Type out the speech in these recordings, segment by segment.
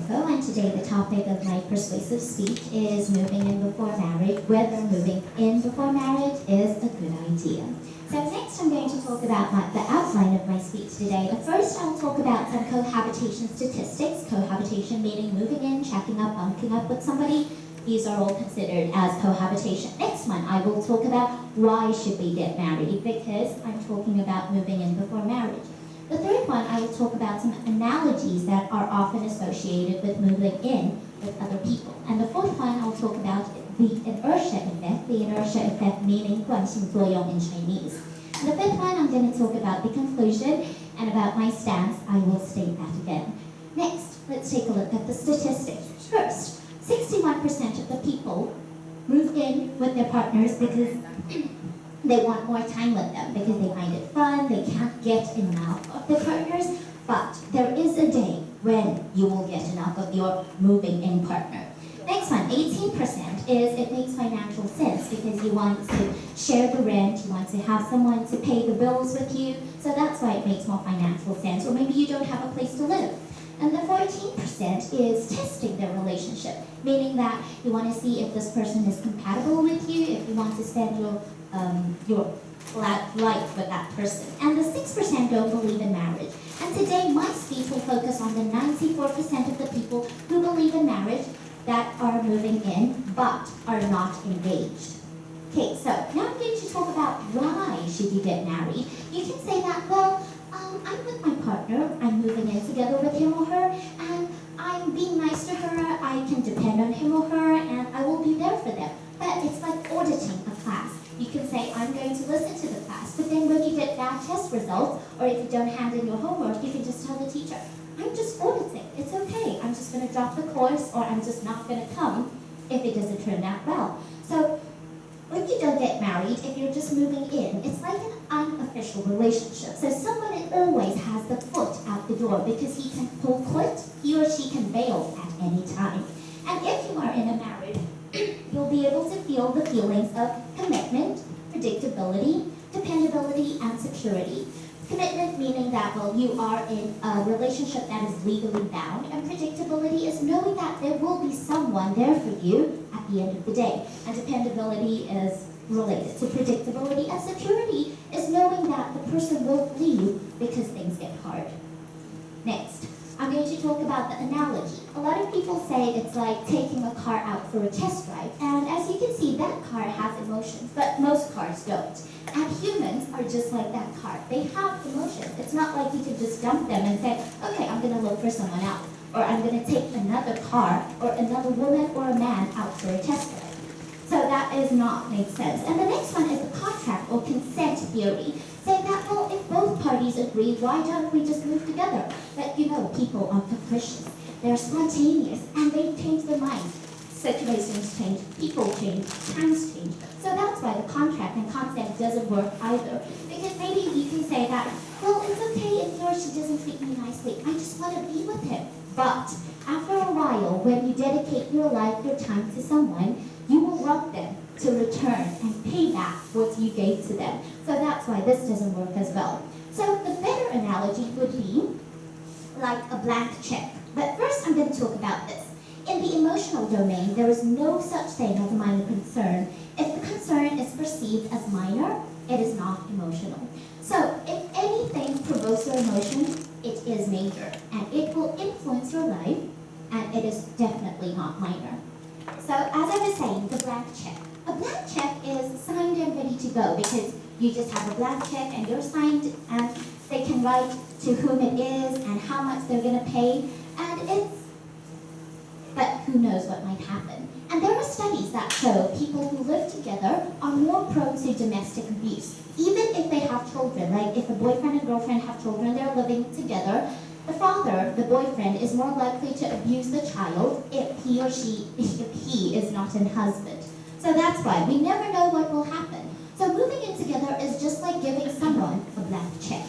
Coco, and today the topic of my persuasive speech is moving in before marriage, whether moving in before marriage is a good idea. So next I'm going to talk about the outline of my speech today. But first I'll talk about some cohabitation statistics, cohabitation meaning moving in, checking up, bunking up with somebody. These are all considered as cohabitation. Next one, I will talk about why should we get married, because I'm talking about moving in before marriage. The third one, I will talk about some analogies that are often associated with moving in with other people. And the fourth one, I'll talk about the inertia effect meaning 惯性作用 in Chinese. And the fifth one, I'm going to talk about the conclusion and about my stance. I will state that again. Next, let's take a look at the statistics. First, 61% of the people move in with their partners because they want more time with them, because they find it fun, they can't get enough of their partners, but there is a day when you will get enough of your moving in partner. Next one, 18% is it makes financial sense because you want to share the rent, you want to have someone to pay the bills with you, so that's why it makes more financial sense, or maybe you don't have a place to live. And the 14% is testing their relationship, meaning that you want to see if this person is compatible with you, if you want to spend your life with that person. And the 6% don't believe in marriage. And today my speech will focus on the 94% of the people who believe in marriage that are moving in but are not engaged. Okay, so now I'm going to talk about why should you get married. You can say that, well, I'm with my partner, I'm moving in together with him or her, and I'm being nice to her, I can depend on him or her, and I will be there for them. But it's like auditing a class. You can say, I'm going to listen to the class, but then when you get bad test results, or if you don't hand in your homework, you can just tell the teacher, I'm just auditing, it's okay, I'm just going to drop the course, or I'm just not going to come if it doesn't turn out well. So when you don't get married, if you're just moving in, it's like an unofficial relationship. So someone always has the foot out the door because he can pull quit, he or she can bail at any time. And if you are in a marriage, you'll be able to feel the feelings of commitment, predictability, dependability, and security. Commitment meaning that, well, you are in a relationship that is legally bound, and predictability is knowing that there will be someone there for you at the end of the day. And dependability is related to predictability, and security is knowing that the person won't leave because things get hard. Next, I'm going to talk about the analogy. A lot of people say it's like taking a car out for a test drive, and as you can see, that car has emotions, but most cars don't. And humans are just like that car. They have emotions. It's not like you can just dump them and say, okay, I'm going to look for someone else, or I'm going to take another car or another woman or a man out for a test drive. So that does not make sense. And the next one is the contract or consent theory, saying that, well, if both parties agree, why don't we just move together? But you know, people are capricious, they're spontaneous, and they change their minds. Situations change, people change, times change. So that's why the contract and consent doesn't work either. Because maybe you can say that, well, it's okay if he or she doesn't treat me nicely, I just want to be with him. But after a while, when you dedicate your life, your time to someone, you will want them to return and pay back what you gave to them. So that's why this doesn't work as well. So the better analogy would be like a blank check. But first I'm going to talk about this. In the emotional domain, there is no such thing as a minor concern. If the concern is perceived as minor, it is not emotional. So if anything provokes your emotion, it is major, and it will influence your life, and it is definitely not minor. So as I was saying, the blank check. A blank check is signed and ready to go because you just have a blank check and you're signed, and they can write to whom it is and how much they're going to pay, but who knows what might happen. And there are studies that show people who live together are more prone to domestic abuse, even if they have children. Like if a boyfriend and girlfriend have children, they're living together, the father, the boyfriend, is more likely to abuse the child if he is not a husband. So that's why we never know what will happen. So moving in together is just like giving someone a blank check.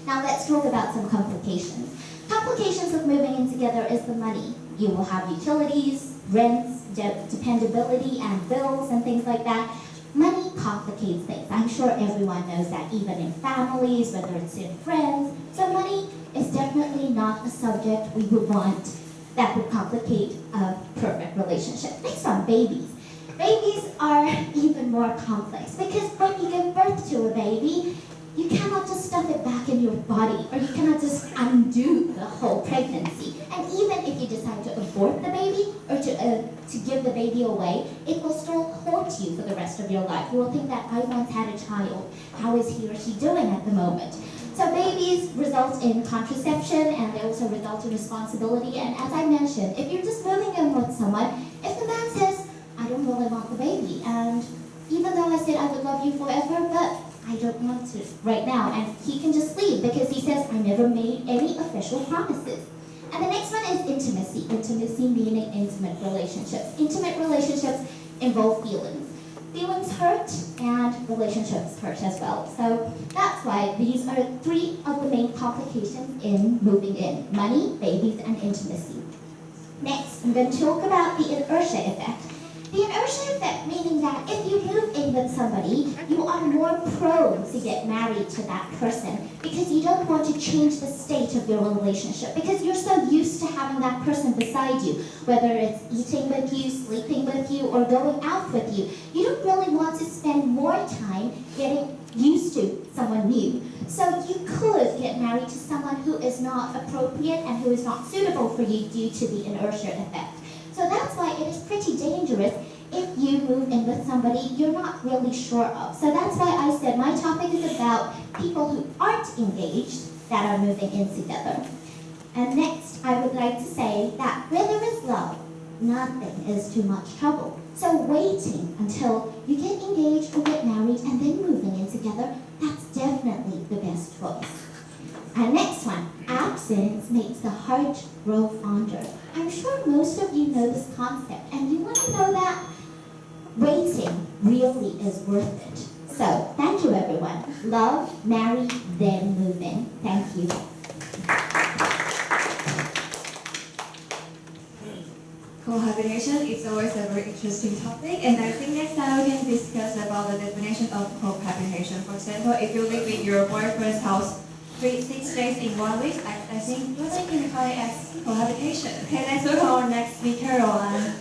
Now let's talk about some complications. Complications of moving in together is the money. You will have utilities, rents, dependability, and bills, and things like that. Money complicates things. I'm sure everyone knows that, even in families, whether it's in friends. So money is definitely not a subject we would want that would complicate a perfect relationship. Next one, babies. Babies are even more complex because when you give birth to a baby, you cannot just stuff it back in your body, or you cannot just undo the whole pregnancy. And even if you decide to abort the baby or to give the baby away, it will still haunt you for the rest of your life. You will think that I once had a child. How is he or she doing at the moment? So babies result in contraception, and they also result in responsibility. And as I mentioned, if you're just moving in with someone, if the man says, I don't really want the baby, and even though I said I would love you forever, but I don't want to right now, and he can just leave because he says, I never made any official promises. And the next one is intimacy. Intimacy meaning intimate relationships. Intimate relationships involve feelings. Feelings hurt, and relationships hurt as well. So that's why these are three of the main complications in moving in: money, babies, and intimacy. Next, I'm going to talk about the inertia effect. The inertia effect meaning that if you move in with somebody, you are more prone to get married to that person because you don't want to change the state of your relationship, because you're so used to having that person beside you, whether it's eating with you, sleeping with you, or going out with you. You don't really want to spend more time getting used to someone new. So you could get married to someone who is not appropriate and who is not suitable for you due to the inertia effect. So that's why it is pretty dangerous if you move in with somebody you're not really sure of. So that's why I said my topic is about people who aren't engaged that are moving in together. And next, I would like to say that where there is love, nothing is too much trouble. So waiting until you get engaged or get married and then moving in together, that's definitely the best choice. And next one, absence makes the heart grow fonder. I'm sure most of you know this concept, and you want to know that waiting really is worth it. So, thank you everyone. Love, marry, then move in. Thank you. Cohabitation is always a very interesting topic, and I think next time we can discuss about the definition of cohabitation. For example, if you live in your boyfriend's house 6 days in 1 week, I think you can call it as cohabitation. Okay, let's look at our next speaker, Roland.